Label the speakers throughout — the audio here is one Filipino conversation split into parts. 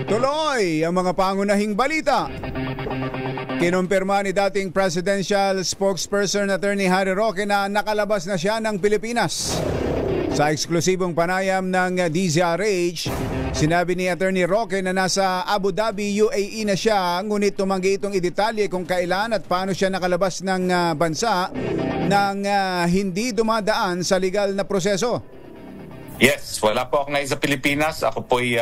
Speaker 1: Tuloy ang mga pangunahing balita. Kinumpirma ni dating presidential spokesperson Attorney Harry Roque na nakalabas na siya ng Pilipinas. Sa eksklusibong panayam ng DZRH, sinabi ni Attorney Roque na nasa Abu Dhabi, UAE na siya, ngunit tumanggi itong idetalye kung kailan at paano siya nakalabas ng bansa nang hindi dumadaan sa legal na proseso.
Speaker 2: Yes, wala po ako ngayon sa Pilipinas. Ako po'y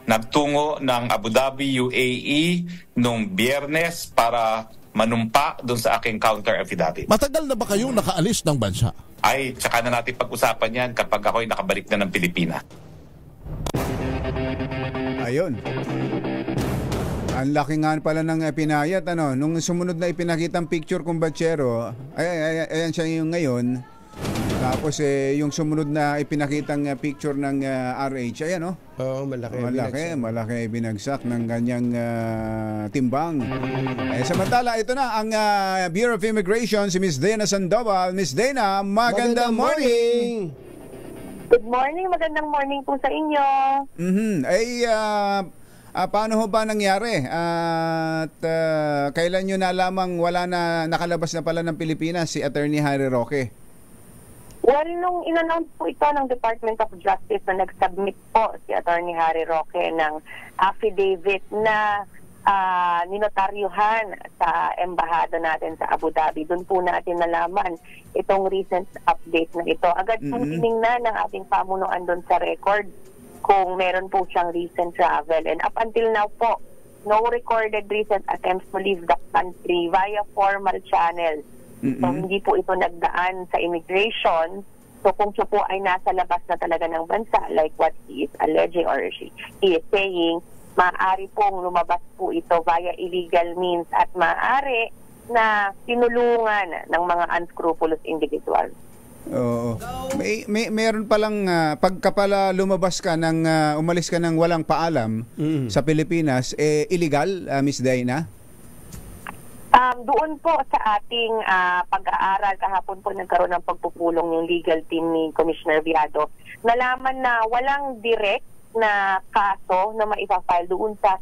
Speaker 2: nagtungo ng Abu Dhabi, UAE noong Biyernes para manumpa doon sa aking counter affidavit.
Speaker 3: Matagal na ba kayong nakaalis ng bansa?
Speaker 2: Ay, tsaka na natin pag-usapan yan kapag ako'y nakabalik na ng Pilipinas.
Speaker 1: Ayun. Ang laki nga pala ng pinayat. Nung sumunod na ipinakitang picture kong batsero, ayan siya yung ngayon. Tapos yung sumunod na ipinakitang picture ng RH, ayan
Speaker 4: Oo,
Speaker 1: malaki binagsak ng kanyang timbang. Samantala, ito na ang Bureau of Immigration, si Miss Dana Sandoval. Miss Dana, magandang morning!
Speaker 5: Good morning, magandang morning po sa inyo.
Speaker 1: Paano ho ba nangyari? At kailan nyo nalamang wala na nakalabas na pala ng Pilipinas si Attorney Harry Roque?
Speaker 5: Well, nung in-announce po ito ng Department of Justice na nag-submit po si Attorney Harry Roque ng affidavit na ninotaryuhan sa embahada natin sa Abu Dhabi, doon po natin nalaman itong recent update na ito. Agad pong tinignan ng ating pamunuan doon sa record kung meron po siyang recent travel. And up until now po, no recorded recent attempts to leave the country via formal channels. So, hindi po ito nagdaan sa immigration. So, kung siya po ay nasa labas na talaga ng bansa, like what he is alleging or he is saying, maaari pong lumabas po ito via illegal means at maaari na tinulungan ng mga unscrupulous individuals.
Speaker 1: Oo. Meron palang pagka pala lumabas ka ng umalis ka ng walang paalam sa Pilipinas, illegal, Miss Dana?
Speaker 5: Doon po sa ating pag-aaral, kahapon po nagkaroon ng pagpupulong yung legal team ni Commissioner Viado. Nalaman na walang direct na kaso na maipafile doon sa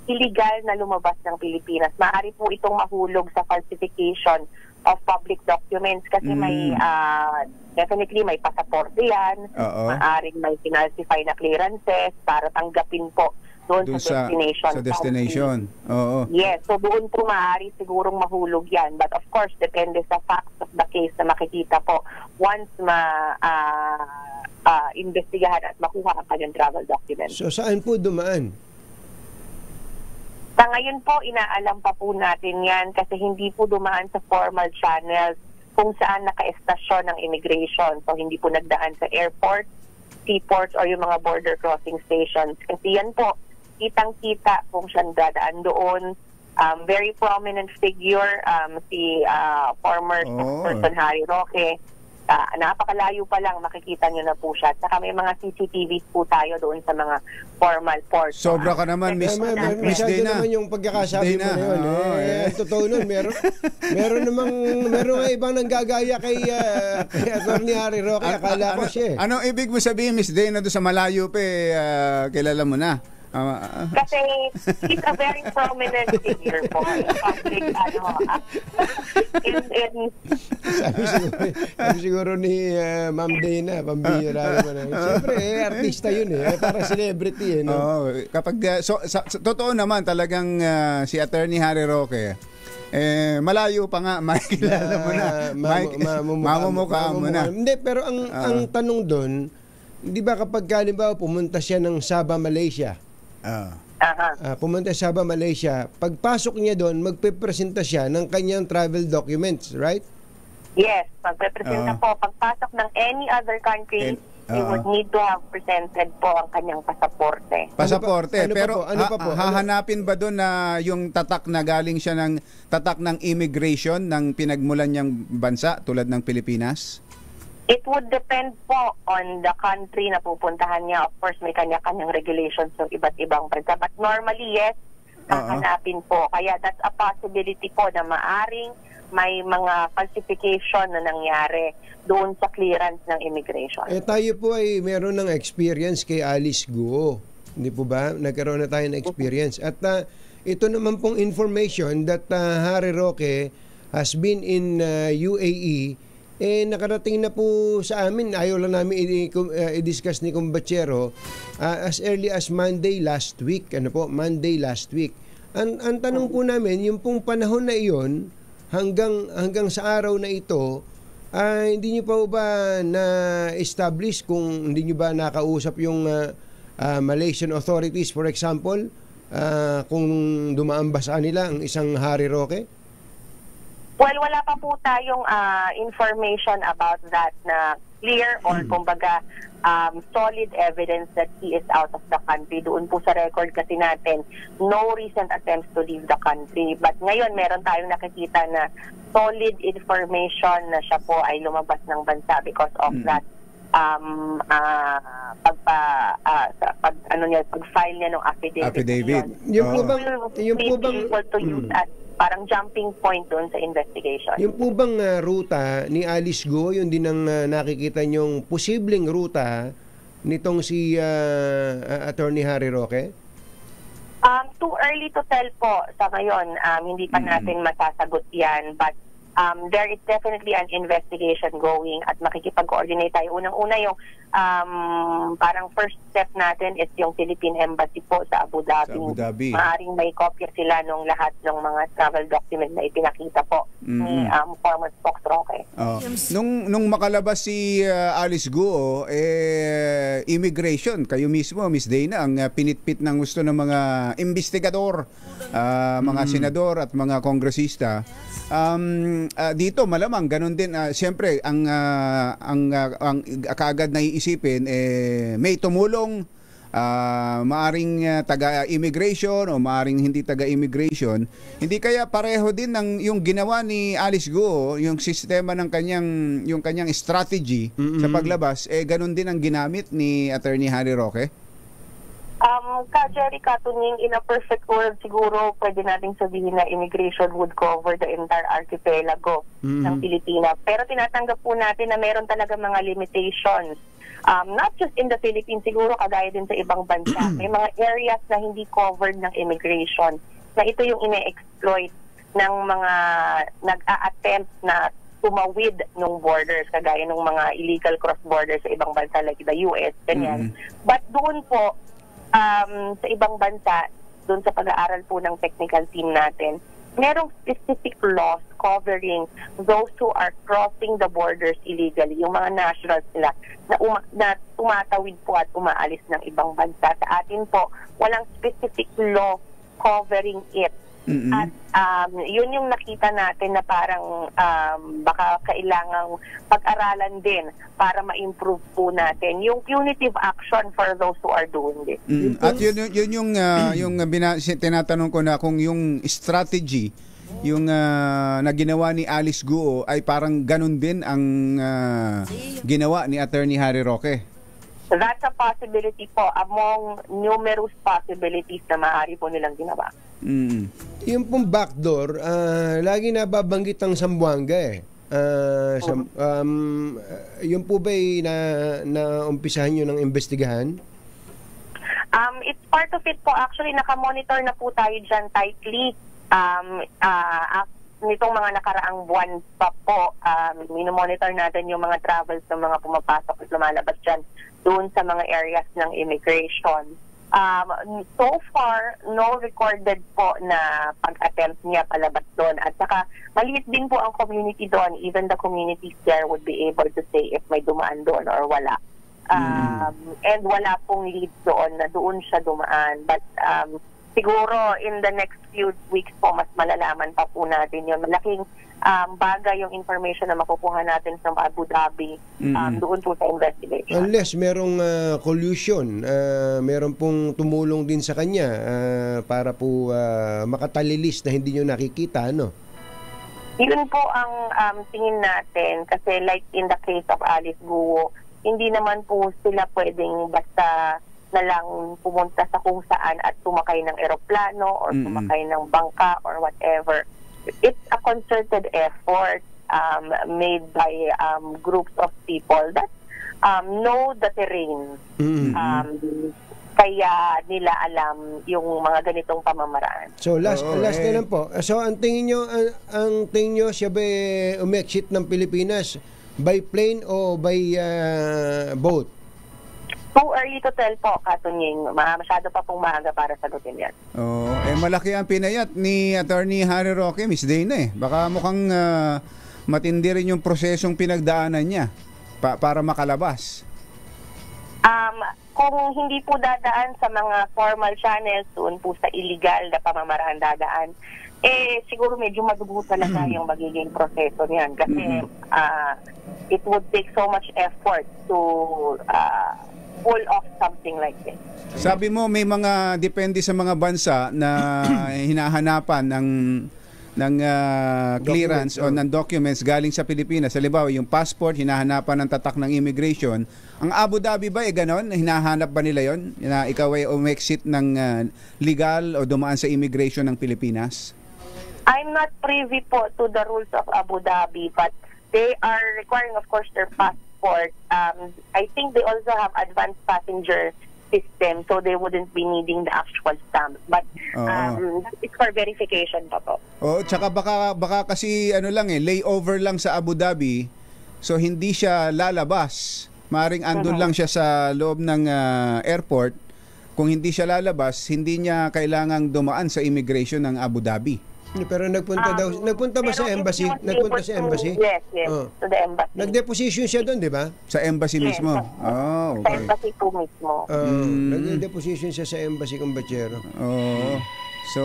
Speaker 5: illegal na lumabas ng Pilipinas. Maaari po itong mahulog sa falsification of public documents kasi may definitely may pasaporte yan. Maaaring may pinalsify na clearances para tanggapin po doon sa destination.
Speaker 1: Sa destination. Oo.
Speaker 5: Yes, so doon po maaari sigurong mahulog yan. But of course, depende sa facts of the case na makikita po once investigahan at makuha ang kanyang travel documents.
Speaker 4: So saan po dumaan?
Speaker 5: Sa ngayon po, inaalam pa po natin yan kasi hindi po dumaan sa formal channels kung saan naka-estasyon ng immigration. So hindi po nagdaan sa airport, seaports, or yung mga border crossing stations. Kasi yan po, kitang-kita kung siyang dadaan doon. Very prominent figure, si former spokesperson Harry Roque. Napakalayo pa lang, makikita nyo na po siya. Saka may mga CCTVs po tayo doon sa mga formal ports.
Speaker 1: Sobra ka naman, Miss Dana.
Speaker 4: Naman yung pagkakasabi mo na yun. Totoo nun, meron nga ibang nanggagaya kay Attorney Harry Roque. Akala ko siya.
Speaker 1: Anong ibig mo sabihin, Miss Dana, doon sa malayo pa kilala mo na?
Speaker 5: Kasi he's a very prominent figure po in public,
Speaker 4: sabi siguro ni Ma'am Dana, pambihira naman. Siyempre, artista yun para celebrity
Speaker 1: kapag totoo naman talagang si Attorney Harry Roque, malayo pa nga, makikilala mo na, mamumukha mo na.
Speaker 4: Hindi, pero ang tanong doon, di ba kapag halimbawa pumunta siya ng Sabah, Malaysia, pumunta sa Sabah, Malaysia, pagpasok niya doon, magpipresenta siya ng kanyang travel documents, right?
Speaker 5: Yes, magpipresenta po. Pagpasok ng any other country, he would need to have presented po ang kanyang pasaporte.
Speaker 1: Pero hahanapin ba doon na yung tatak na galing siya ng tatak ng immigration ng pinagmulan niyang bansa tulad ng Pilipinas?
Speaker 5: It would depend po on the country na pupuntahan niya. Of course, may kanya-kanyang regulations ng iba't ibang bansa. But normally, yes, hahanapin po. Kaya that's a possibility po na maaring may mga falsification na nangyari doon sa clearance ng immigration.
Speaker 4: Tayo po ay meron ng experience kay Alice Guo. Hindi po ba? Nagkaroon na tayo ng experience. At ito naman pong information that Harry Roque has been in UAE, nakarating na po sa amin. Ayaw lang namin i-discuss ni Kumbachero as early as Monday last week. Monday last week. Ang tanong po namin, yung pong panahon na iyon, hanggang sa araw na ito, hindi nyo pa ba na-establish kung hindi nyo ba nakausap yung Malaysian authorities, for example, kung dumaan ba sa kanila ang isang Harry Roque?
Speaker 5: Well, wala pa po tayong information about that na clear or kumbaga solid evidence that he is out of the country. Doon po sa record kasi natin, no recent attempts to leave the country. But ngayon, meron tayong nakikita na solid information na siya po ay lumabas ng bansa because of that pag-file niya ng affidavit.
Speaker 4: Yung po bang
Speaker 5: able to use as parang jumping point doon sa investigation.
Speaker 4: Yung po bang ruta ni Alice Go, yun din ang nakikita nyong posibleng ruta nitong si Attorney Harry Roque?
Speaker 5: Too early to tell po sa ngayon. Hindi pa natin masasagot yan. But there is definitely an investigation going at makikipag-coordinate tayo. Unang-una yung parang first step natin is yung Philippine Embassy po sa Abu Dhabi. Maaring may kopya sila nung lahat ng mga travel documents na ipinakita po ni former Fox Roque.
Speaker 1: Nung makalabas si Alice Guo, immigration, kayo mismo, Miss Dana, ang pinitpit ng gusto ng mga investigador, mga senador at mga kongresista. Dito malamang ganun din, siyempre ang kaagad na iisipin may tumulong, maaring taga-immigration o maaring hindi taga-immigration. Hindi kaya pareho din ng yung ginawa ni Alice Guo, yung sistema ng kanyang strategy sa paglabas, ganun din ang ginamit ni Attorney Harry Roque?
Speaker 5: Jerry Katunying, in a perfect world, siguro pwede nating sabihin na immigration would cover the entire archipelago ng Pilipinas. Pero tinatanggap po natin na meron talaga mga limitations. Not just in the Philippines, siguro kagaya din sa ibang bansa. May mga areas na hindi covered ng immigration, na ito yung ine-exploit ng mga nag-a-attempt na tumawid ng borders, kagaya ng mga illegal cross-borders sa ibang bansa like the US, ganyan. But doon po, sa ibang bansa, doon sa pag-aaral po ng technical team natin, merong specific laws covering those who are crossing the borders illegally, yung mga nationals nila na tumatawid po at umaalis ng ibang bansa. Sa atin po, walang specific law covering it. At yun yung nakita natin na parang baka kailangang pag-aralan din para ma-improve po natin yung punitive action for those who are doing this.
Speaker 1: At yun yung tinatanong ko na kung yung strategy yung na ginawa ni Alice Guo ay parang ganun din ang ginawa ni Attorney Harry Roque.
Speaker 5: That's a possibility po among numerous possibilities na maaari po nilang ginawa.
Speaker 4: Yung pong backdoor, lagi nababanggit ang Zamboanga yun po ba'y na-umpisahan nyo ng investigahan?
Speaker 5: It's part of it po. Actually, nakamonitor na po tayo dyan tightly. Nitong mga nakaraang buwan pa po, minomonitor natin yung mga travels ng mga pumapasok at lumalabas dyan doon sa mga areas ng immigration. So far, no recorded po na pag-attempt niya palabas doon. At saka, maliit din po ang community doon. Even the communities there would be able to say if may dumaan doon or wala. And wala pong lead doon na doon siya dumaan. But siguro in the next few weeks po, mas malalaman pa po natin yun. Malaking bagay yung information na makukuha natin from Abu Dhabi doon po sa investigation.
Speaker 4: Unless merong collusion, meron pong tumulong din sa kanya para po makatalilis na hindi nyo nakikita, ano?
Speaker 5: Yun po ang tingin natin kasi like in the case of Alice Guo, hindi naman po sila pwedeng basta na lang pumunta sa kung saan at sumakay ng eroplano or sumakay ng bangka or whatever. It's a concerted effort made by groups of people that know the terrain. kaya nila alam yung mga ganitong pamamaraan.
Speaker 4: So last na lang po. So ang tingin nyo siya ba umexit ng Pilipinas by plane o by boat?
Speaker 5: Too early to tell po, Katunying. Masyado pa pong maaga para sagutin yan.
Speaker 1: Malaki ang pinayat ni Attorney Harry Roque, Miss Dana. Baka mukhang matindi rin yung prosesong pinagdaanan niya para makalabas.
Speaker 5: Kung hindi po dadaan sa mga formal channels, doon po sa illegal na pamamaraan dadaan, siguro medyo madugo talaga yung magiging proseso niyan. Kasi it would take so much effort to pull off something like this.
Speaker 1: Sabi mo may mga depende sa mga bansa na hinahanapan ng clearance o ng documents galing sa Pilipinas. Halimbawa, yung passport, hinahanapan ng tatak ng immigration. Ang Abu Dhabi ba ganon? Hinahanap ba nila yon? Na ikaw ay umexit ng legal o dumaan sa immigration ng Pilipinas?
Speaker 5: I'm not privy po to the rules of Abu Dhabi, but they are requiring, of course, their passport. I think they also have advanced passenger system, so they wouldn't be needing the actual stamp. But it's for verification pa po.
Speaker 1: Tsaka baka kasi layover lang sa Abu Dhabi, so hindi siya lalabas. Maring andun lang siya sa loob ng airport. Kung hindi siya lalabas, hindi niya kailangang dumaan sa immigration ng Abu Dhabi.
Speaker 4: Pero nagpunta ba sa embassy? Nagpunta sa embassy?
Speaker 5: Yes, to the embassy.
Speaker 4: Nagdeposition siya doon, di ba?
Speaker 1: Sa embassy mismo?
Speaker 5: Okay. Sa embassy po mismo.
Speaker 4: Nagdeposition siya sa embassy kumbachero.
Speaker 1: So,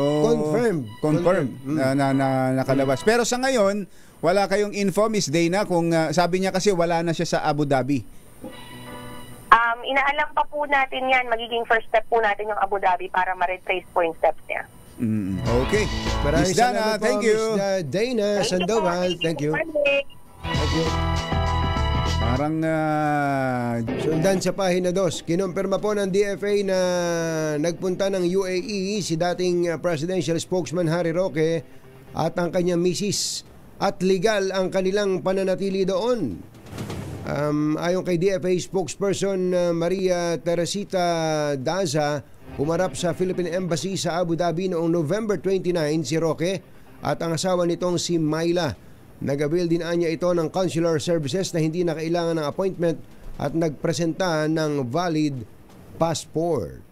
Speaker 1: confirmed na nakalabas. Pero sa ngayon, wala kayong info, Miss Dana, kung sabi niya kasi wala na siya sa Abu Dhabi.
Speaker 5: Inaalam pa po natin yan. Magiging first step po natin yung Abu Dhabi para ma-retrace po yung steps niya.
Speaker 1: Okay.
Speaker 4: Maraming
Speaker 1: Miss Dana,
Speaker 4: salamat
Speaker 1: thank
Speaker 4: po,
Speaker 1: you.
Speaker 4: Miss Dana Sandoval. Thank you. Thank you.
Speaker 1: Parang
Speaker 4: Sundan sa pahina 2, kinumpirma po ng DFA na nagpunta ng UAE si dating presidential spokesman Harry Roque at ang kanyang misis at legal ang kanilang pananatili doon. Ayon kay DFA spokesperson Maria Teresita Daza, umarap sa Philippine Embassy sa Abu Dhabi noong November 29 si Roque at ang asawa nitong si Myla. Nag-avail din niya ito ng consular services na hindi na kailangan ng appointment at nagpresenta ng valid passport.